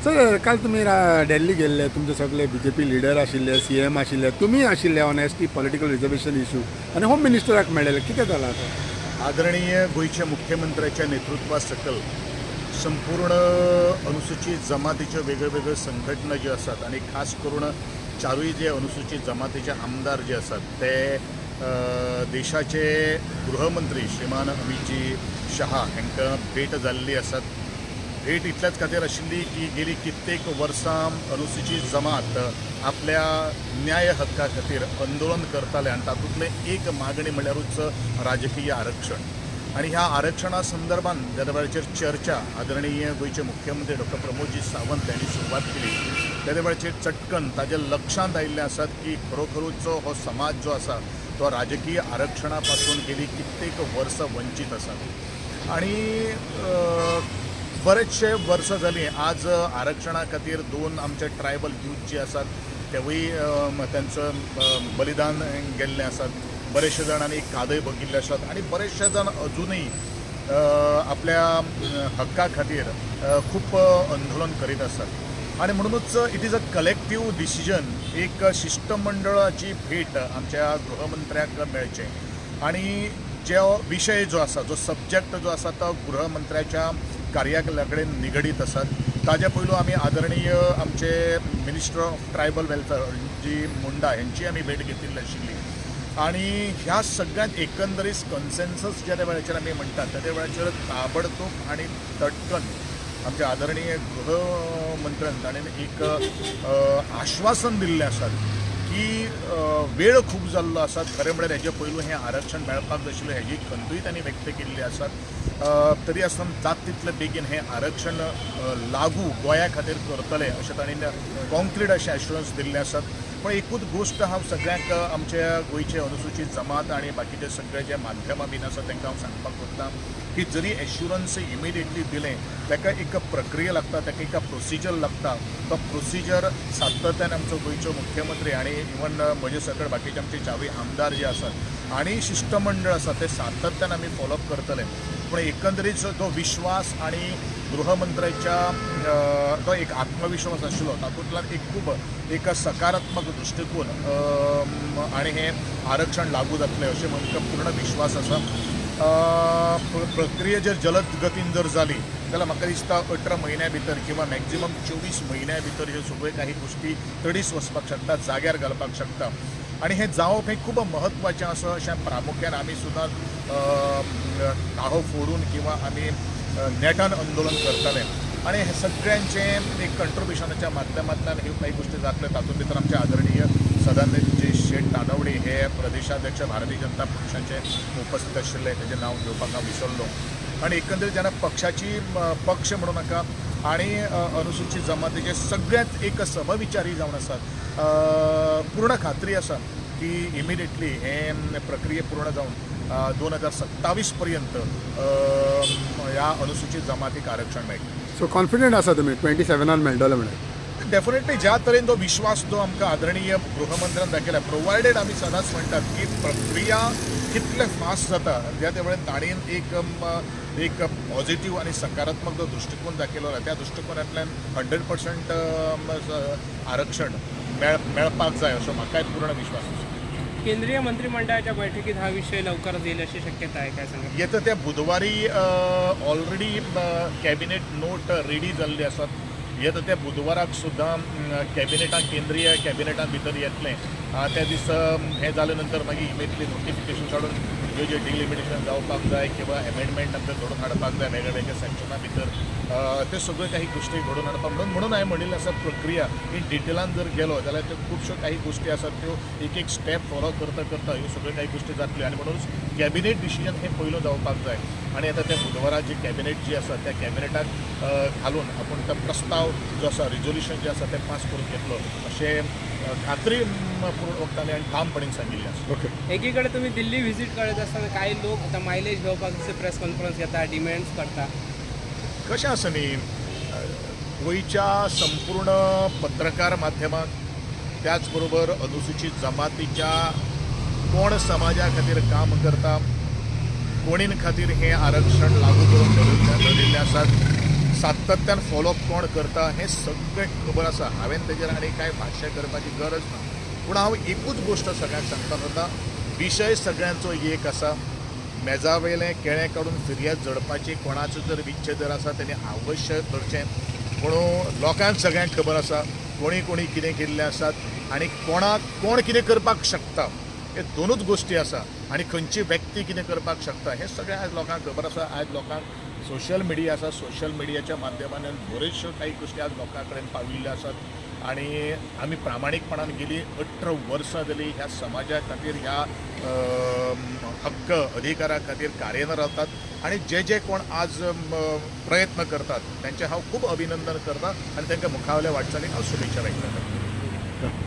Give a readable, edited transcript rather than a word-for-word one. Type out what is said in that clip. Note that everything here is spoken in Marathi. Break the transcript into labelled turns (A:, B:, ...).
A: सर काल तुमी दिल्ली गेल्ले, तुमचे सगळे बीजेपी लिडर आशिल्ले, सीएम आशिल्ले, तुमी आशिल्ले on ST political reservation issue आनी होम मिनिस्टराक मेळ्ळेले, कितें जालां आतां?
B: आदरणीय गोयच्या मुख्यमंत्र्याच्या नेतृत्वा सकल संपूर्ण अनुसूचित जमातीच्या वेगवेगळ्यो संघटना ज्यो आसात आनी खास करून चारूय जे अनुसूचित जमातीचे आमदार जे आसात ते देशाचे गृहमंत्री श्रीमान अमितजी शहा हांकां भेट जाल्ली आसात. भेट इतल्याच खातीर आशिल्ली की गेली कित्येक वर्सां अनुसूचित जमात आपल्या न्याय हक्का खातीर आंदोलन करताले आनी तातूंतले एक मागणी म्हणल्यारूच राजकीय आरक्षण. आणि ह्या आरक्षणा संदर्भात ज्या वेळाचेर चर्चा आदरणीय गोयचे मुख्यमंत्री डॉक्टर प्रमोदजी सावंत यांनी सुरवात केली त्या वेळाचेर चटकन ताजे लक्षांत आयिल्ले आसात की खरोखरूच हो समाज जो आसा तो राजकीय आरक्षणा पासून गेली कित्येक वर्सां वंचित आसा. आणि बरेचशे वर्स जाली आज आरक्षणा खातीर दोन आमचे ट्रायबल यूथ जे आसात तेवूय त्यांचं बलिदान गेल्लें आसात. बरेचशे जाणांनी कादय बघिल्ले आसात आणि बरेचशे जाण अजूनही आपल्या हक्का खातीर खूप आंदोलन करीत असतात. आणि म्हणूनच it is a collective decision, एक शिष्टमंडळाची भेट आमच्या गृहमंत्र्याक मेळचे आणि जो विषय जो आसा, जो सब्जेक्ट जो आसा तो गृहमंत्र्याच्या कार्यालया कडेन निगडीत आसात. ताज्या पयलू आमी आदरणीय आमचे मिनिस्टर ऑफ ट्रायबल वेलफेअर जी मुंडा यांची आमी भेट घेतिल्ली आशिल्ली आणि ह्या सगळ्यात एकंदरीत कन्सेन्सस ज्या वेळाचेर आमी म्हणटात त्या वेळाचेर ताबडतोब आणि तटकन आमच्या आदरणीय गृहमंत्र्यान ताणें एक आश्वासन दिल्लें आसात की वेळ खूप जाल्लो आसा. खरें म्हळ्यार हेजे पयलू हें आरक्षण मेळपाक जाय आशिल्लें हेजी खंतूय तांणी व्यक्त केल्ली आसात. तरी आसतना जात तितले बेगीन हें आरक्षण लागू गोंया खातीर करतले अशें तांणी कॉन्क्रीट अशें एश्युरन्स दिल्ले आसात. पण एकूच गोश्ट हांव सगळ्यांक आमच्या गोंयचे अनुसूचित जमात आनी बाकीचे सगळे जे माध्यमां बीन आसात तांकां हांव सांगपाक सोदतां की जरी एश्युरन्स इमिडिएटली दिलें ताका एक प्रक्रिया लागता, ताका एक प्रोसिजर लागता. तो प्रोसिजर सातत्यान आमचो गोंयचो मुख्यमंत्री आनी इवन म्हजे सकट बाकीचे आमचे चारूय आमदार जे आसात आनी शिष्टमंडळ आसा ते सातत्यान आमी फॉलोअप करतले. पण एकंदरीत तो विश्वास आणि गृहमंत्र्याच्या तो एक आत्मविश्वास आशिल्लो तातूंतल्यान एक खूब एक सकारात्मक दृश्टिकोन आणि हे आरक्षण लागू जातलें अशें म्हाका पूर्ण विश्वास आसा. प्रक्रिया जर जलद गतीन जर जाली जाल्यार म्हाका दिसता 18 म्हयन्या भितर किंवा मॅक्झिमम 24 म्हयन्या भितर ह्यो सगळ्यो काही गोश्टी तडीस वचपाक शकता, जाग्यार घालपाक शकता. आणि हे जावप हें खूब महत्वाचें आसा अशें प्रामुख्यान आमी सुद्दां काहो फोडून किंवा आमी नेटान आंदोलन करताले आणि हे सगळ्यांचें एक कंट्रिब्युशनाच्या माध्यमांतल्यान ह्यो काही गोश्टी जातल्यो. तातूंत भितर आमचे आदरणीय सदानंदजी शेट नानवडे हे प्रदेशाध्यक्ष भारतीय जनता पक्षाचे उपस्थित आशिल्ले, तेजें नांव घेवपाक हांव विसरलो. आणि एकंदरीत जेन्ना पक्षाची पक्ष म्हणू नाका आणि अनुसूचित जमातीचे सगळ्यात एक समविचारी जावन आसात, पूर्ण खात्री आसा की इमिडिएटली हे प्रक्रिये पूर्ण जावन 2027 पर्यंत ह्या अनुसूचित जमातीक आरक्षण मेळटलें.
A: सो कॉन्फिडंट आसा तुमी 27 मेळटलें म्हणून?
B: डेफिनेटली ज्या तरेन तो विश्वास जो आमकां आदरणीय गृहमंत्र्यान दाखयला, प्रोवायडेड आमी सदांच म्हणटात की प्रक्रिया कितले फास्ट जाता ज्या त्या वेळार ताणेन एक पॉझिटिव्ह आणि सकारात्मक जो दृष्टिकोन दाखयलो त्या दृष्टिकोनांतल्यान 100% आरक्षण मेळपाक जाय असो म्हाकाय पूर्ण विश्वास आसा.
C: केंद्रीय मंत्रिमंडळाच्या बैठकीत हा विषय लवकरच येईल अशी शक्यता आहे, काय सांगा?
B: येता त्या बुधवारी ऑलरेडी कॅबिनेट नोट रेडी जाल्ली आसात. येता त्या बुधवाराक सुद्दां केंद्रीय कॅबिनेटा भितर येतलें. त्या दीस हें जाले नंतर मागीर इमिडिएटली नोटिफिकेशन काडून ह्यो जे डिलिमिटेशन जावपाक जाय किंवा एमेंडमेंट आमकां घडोवन हाडपाक जाय वेगळ्या वेगळ्या सेक्शना भितर ते सगळ्यो काही गोश्टी घडोवन हाडपाक म्हणून हांवें म्हणिल्लें आसा प्रक्रिया इन डिटेलान जर गेलो जाल्यार त्यो खुबश्यो काही गोश्टी आसात त्यो एक स्टेप फॉलो करता ह्यो सगळ्यो काही गोश्टी जातल्यो आनी म्हणूनच कॅबिनेट डिसिजन हें पयलो जावपाक जाय. आनी आतां त्या बुधवाराक जी कॅबिनेट जी आसा त्या कॅबिनेटाक घालून आपूण तो प्रस्ताव जो आसा रिजोल्युशन जें आसा तें पास करून घेतलो अशें खात्री पूर्ण वक्तांनी आनी ठामपणान सांगिल्लें आसा.
A: ओके.
C: एकीकडे तुम्ही दिल्ली व्हिजिट करत असताना काही लोक आता मायलेज घेवपाक प्रेस कॉन्फरन्स घेता, डिमांड्स करता.
B: कशें आसा न्ही, गोंयच्या संपूर्ण पत्रकार माध्यमांत त्याच बरोबर अनुसूचित जमातीच्या कोण समाजा खातीर काम करता, कोणीन खातीर हें आरक्षण लागू करून दवरिल्लें आसात, सातत्यान फॉलोअप कोण करता हें सगळें खबर आसा. हांवें तेजेर आनी कांय भाश्य करपाची गरज ना. पूण हांव एकूच गोश्ट सगळ्यांक सांगता वता, विशय सगळ्यांचो एक आसा. मेजावेलें केळें काडून फिर्याद जडपाची कोणाचो जर विच्छेदर आसा तेणे अवश्य करचें. पूण लोकांक सगळ्यांक खबर आसा कोणी कोणी कितें केल्लें आसात आनी कोणाक कोण कितें करपाक शकता. हे दोनूच गोश्टी आसा आनी खंयची व्यक्ती कितें करपाक शकता हें सगळें आयज लोकांक खबर आसा. आयज लोकांक सोशल मिडिया आसा. सोशल मिडियाच्या माध्यमांतल्यान बऱ्योचश्यो काही गोश्टी आज लोकां कडेन पाविल्ल्यो आसात आनी आमी प्रामाणीकपणान गेली 18 वर्सां जालीं ह्या समाजा खातीर ह्या हक्क अधिकारा खातीर कार्यरत रावतात आनी जे कोण आज प्रयत्न करतात त्यांचे हांव खूब अभिनंदन करता आनी तांकां मुखावल्या वाटचालीक हांव शुभेच्छा व्यक्त करता.